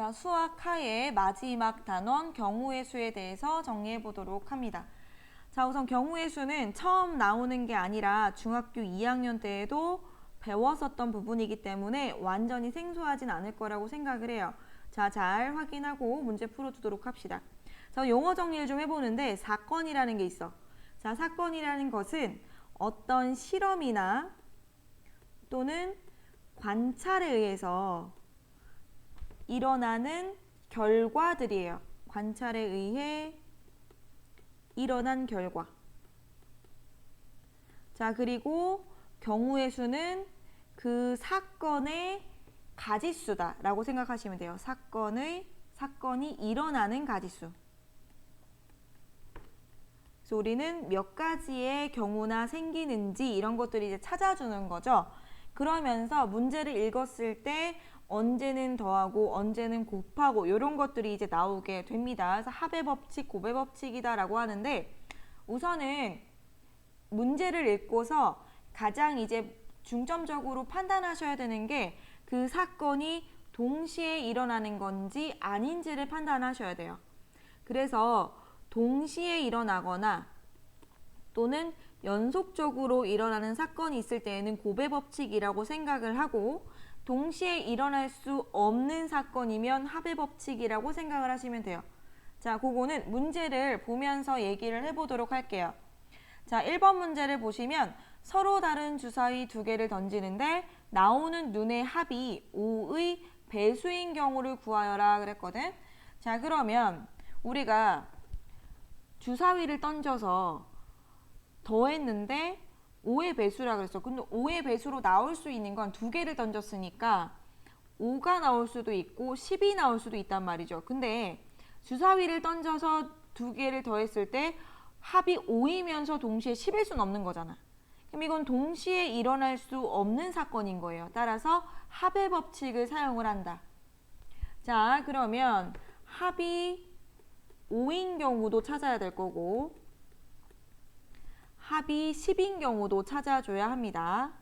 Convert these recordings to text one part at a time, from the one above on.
자, 수학 하의 마지막 단원 경우의 수에 대해서 정리해 보도록 합니다. 자, 우선 경우의 수는 처음 나오는 게 아니라 중학교 2학년 때에도 배웠었던 부분이기 때문에 완전히 생소하진 않을 거라고 생각을 해요. 자, 잘 확인하고 문제 풀어주도록 합시다. 자, 용어 정리를 좀 해보는데 사건이라는 게 있어. 자, 사건이라는 것은 어떤 실험이나 또는 관찰에 의해서 일어나는 결과들이에요. 관찰에 의해 일어난 결과. 자, 그리고 경우의 수는 그 사건의 가지수다라고 생각하시면 돼요. 사건이 일어나는 가지수. 그래서 우리는 몇 가지의 경우나 생기는지 이런 것들을 이제 찾아주는 거죠. 그러면서 문제를 읽었을 때 언제는 더하고 언제는 곱하고 이런 것들이 이제 나오게 됩니다. 그래서 합의 법칙, 곱의 법칙이다라고 하는데 우선은 문제를 읽고서 가장 이제 중점적으로 판단하셔야 되는 게 그 사건이 동시에 일어나는 건지 아닌지를 판단하셔야 돼요. 그래서 동시에 일어나거나 또는 연속적으로 일어나는 사건이 있을 때에는 곱의 법칙이라고 생각을 하고 동시에 일어날 수 없는 사건이면 합의 법칙이라고 생각을 하시면 돼요. 자, 그거는 문제를 보면서 얘기를 해보도록 할게요. 자, 1번 문제를 보시면 서로 다른 주사위 두 개를 던지는데 나오는 눈의 합이 5의 배수인 경우를 구하여라 그랬거든. 자, 그러면 우리가 주사위를 던져서 더했는데 5의 배수라 그랬어. 근데 5의 배수로 나올 수 있는 건 두 개를 던졌으니까 5가 나올 수도 있고 10이 나올 수도 있단 말이죠. 근데 주사위를 던져서 두 개를 더했을 때 합이 5이면서 동시에 10일 수는 없는 거잖아. 그럼 이건 동시에 일어날 수 없는 사건인 거예요. 따라서 합의 법칙을 사용을 한다. 자, 그러면 합이 5인 경우도 찾아야 될 거고 합이 10인 경우도 찾아줘야 합니다.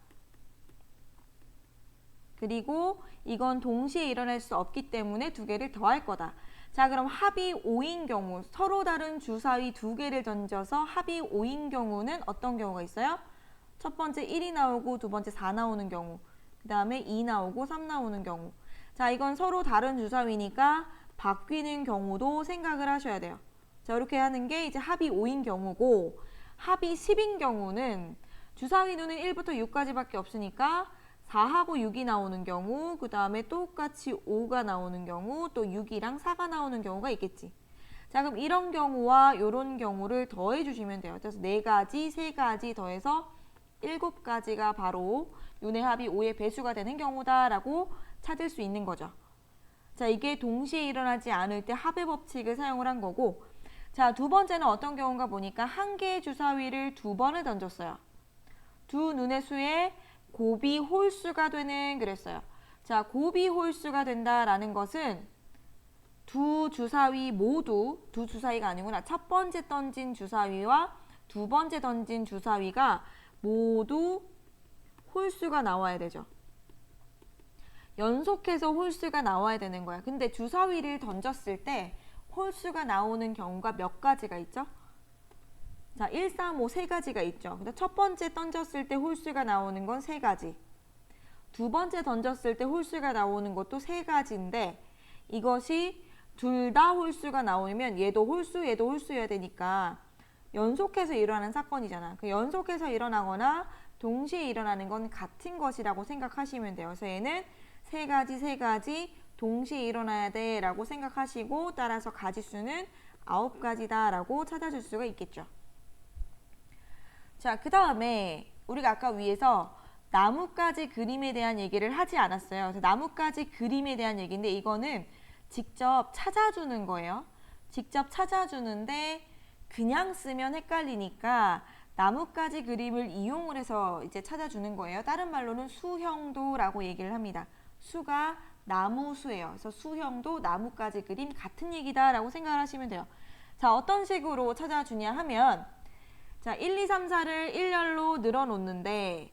그리고 이건 동시에 일어날 수 없기 때문에 두 개를 더할 거다. 자, 그럼 합이 5인 경우, 서로 다른 주사위 두 개를 던져서 합이 5인 경우는 어떤 경우가 있어요? 첫 번째 1이 나오고 두 번째 4 나오는 경우, 그 다음에 2 나오고 3 나오는 경우. 자, 이건 서로 다른 주사위니까 바뀌는 경우도 생각을 하셔야 돼요. 자, 이렇게 하는 게 이제 합이 5인 경우고 합이 10인 경우는 주사위 눈은 1부터 6까지밖에 없으니까 4하고 6이 나오는 경우, 그 다음에 똑같이 5가 나오는 경우, 또 6이랑 4가 나오는 경우가 있겠지. 자, 그럼 이런 경우와 이런 경우를 더해 주시면 돼요. 그래서 4가지, 3가지 더해서 7가지가 바로 눈의 합이 5의 배수가 되는 경우다라고 찾을 수 있는 거죠. 자, 이게 동시에 일어나지 않을 때 합의 법칙을 사용을 한 거고, 자, 두 번째는 어떤 경우인가 보니까 한 개의 주사위를 두 번을 던졌어요. 두 눈의 수에 곱이 홀수가 되는 그랬어요. 자, 곱이 홀수가 된다라는 것은 두 주사위 모두, 두 주사위가 아니구나. 첫 번째 던진 주사위와 두 번째 던진 주사위가 모두 홀수가 나와야 되죠. 연속해서 홀수가 나와야 되는 거야. 근데 주사위를 던졌을 때 홀수가 나오는 경우가 몇 가지가 있죠? 자, 1, 3, 5 세 가지가 있죠. 근데 첫 번째 던졌을 때 홀수가 나오는 건 세 가지. 두 번째 던졌을 때 홀수가 나오는 것도 세 가지인데 이것이 둘 다 홀수가 나오면 얘도 홀수여야 되니까 연속해서 일어나는 사건이잖아. 그 연속해서 일어나거나 동시에 일어나는 건 같은 것이라고 생각하시면 돼요. 그래서 얘는 세 가지 동시에 일어나야 돼 라고 생각하시고 따라서 가지수는 9가지다 라고 찾아줄 수가 있겠죠. 자, 그 다음에 우리가 아까 위에서 나뭇가지 그림에 대한 얘기를 하지 않았어요. 그래서 나뭇가지 그림에 대한 얘기인데 이거는 직접 찾아주는 거예요. 직접 찾아주는데 그냥 쓰면 헷갈리니까 나뭇가지 그림을 이용을 해서 이제 찾아주는 거예요. 다른 말로는 수형도라고 얘기를 합니다. 수가 나무수예요. 그래서 수형도 나뭇가지 그림 같은 얘기다라고 생각을 하시면 돼요. 자, 어떤 식으로 찾아주냐 하면 자, 1, 2, 3, 4를 일렬로 늘어놓는데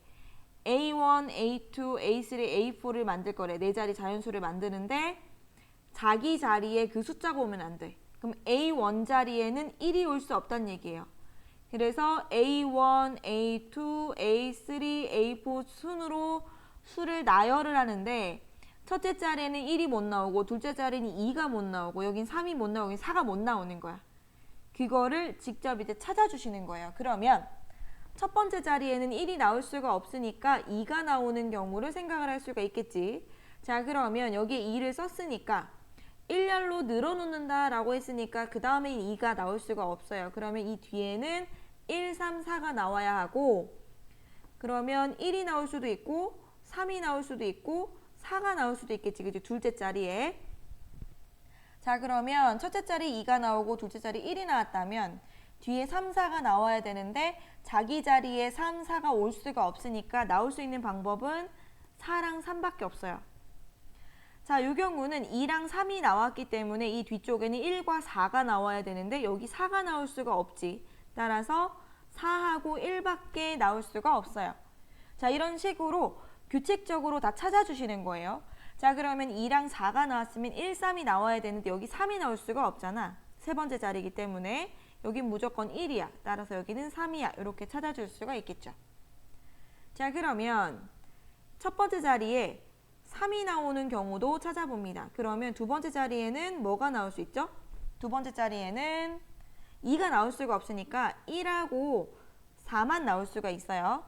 A1, A2, A3, A4를 만들 거래. 네 자리 자연수를 만드는데 자기 자리에 그 숫자가 오면 안 돼. 그럼 A1 자리에는 1이 올 수 없다는 얘기예요. 그래서 A1, A2, A3, A4 순으로 수를 나열을 하는데 첫째 자리에는 1이 못 나오고 둘째 자리는 2가 못 나오고 여긴 3이 못 나오고 여긴 4가 못 나오는 거야. 그거를 직접 이제 찾아주시는 거예요. 그러면 첫 번째 자리에는 1이 나올 수가 없으니까 2가 나오는 경우를 생각을 할 수가 있겠지. 자, 그러면 여기에 2를 썼으니까 1열로 늘어놓는다 라고 했으니까 그 다음에 2가 나올 수가 없어요. 그러면 이 뒤에는 1, 3, 4가 나와야 하고 그러면 1이 나올 수도 있고 3이 나올 수도 있고 4가 나올 수도 있겠지. 그치? 둘째 자리에. 자, 그러면 첫째 자리 2가 나오고 둘째 자리 1이 나왔다면 뒤에 3, 4가 나와야 되는데 자기 자리에 3, 4가 올 수가 없으니까 나올 수 있는 방법은 4랑 3밖에 없어요. 자, 이 경우는 2랑 3이 나왔기 때문에 이 뒤쪽에는 1과 4가 나와야 되는데 여기 4가 나올 수가 없지. 따라서 4하고 1밖에 나올 수가 없어요. 자, 이런 식으로 규칙적으로 다 찾아주시는 거예요. 자, 그러면 2랑 4가 나왔으면 1, 3이 나와야 되는데 여기 3이 나올 수가 없잖아. 세 번째 자리이기 때문에 여긴 무조건 1이야. 따라서 여기는 3이야. 이렇게 찾아줄 수가 있겠죠. 자, 그러면 첫 번째 자리에 3이 나오는 경우도 찾아봅니다. 그러면 두 번째 자리에는 뭐가 나올 수 있죠? 두 번째 자리에는 2가 나올 수가 없으니까 1하고 4만 나올 수가 있어요.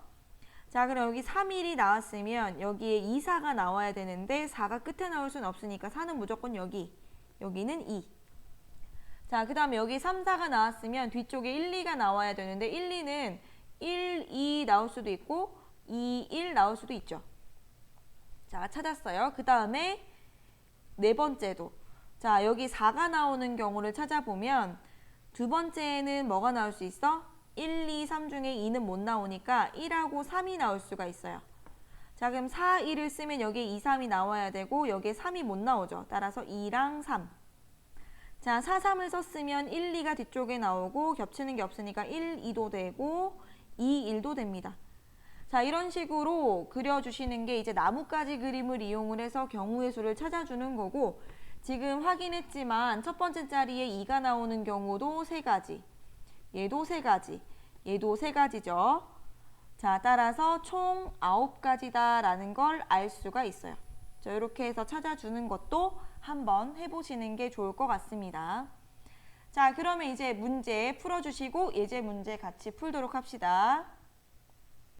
자, 그럼 여기 3, 1이 나왔으면 여기에 2, 4가 나와야 되는데 4가 끝에 나올 수는 없으니까 4는 무조건 여기, 여기는 2. 자, 그 다음에 여기 3, 4가 나왔으면 뒤쪽에 1, 2가 나와야 되는데 1, 2는 1, 2 나올 수도 있고 2, 1 나올 수도 있죠. 자, 찾았어요. 그 다음에 네 번째도. 자, 여기 4가 나오는 경우를 찾아보면 두 번째에는 뭐가 나올 수 있어? 1, 2, 3 중에 2는 못 나오니까 1하고 3이 나올 수가 있어요. 자, 그럼 4, 1을 쓰면 여기에 2, 3이 나와야 되고 여기에 3이 못 나오죠. 따라서 2랑 3. 자, 4, 3을 썼으면 1, 2가 뒤쪽에 나오고 겹치는 게 없으니까 1, 2도 되고 2, 1도 됩니다. 자, 이런 식으로 그려주시는 게 이제 나뭇가지 그림을 이용을 해서 경우의 수를 찾아주는 거고 지금 확인했지만 첫 번째 자리에 2가 나오는 경우도 3가지, 얘도 3가지, 얘도 3가지죠. 자, 따라서 총 9가지다 라는 걸 알 수가 있어요. 자, 이렇게 해서 찾아주는 것도 한번 해보시는 게 좋을 것 같습니다. 자, 그러면 이제 문제 풀어주시고 예제 문제 같이 풀도록 합시다.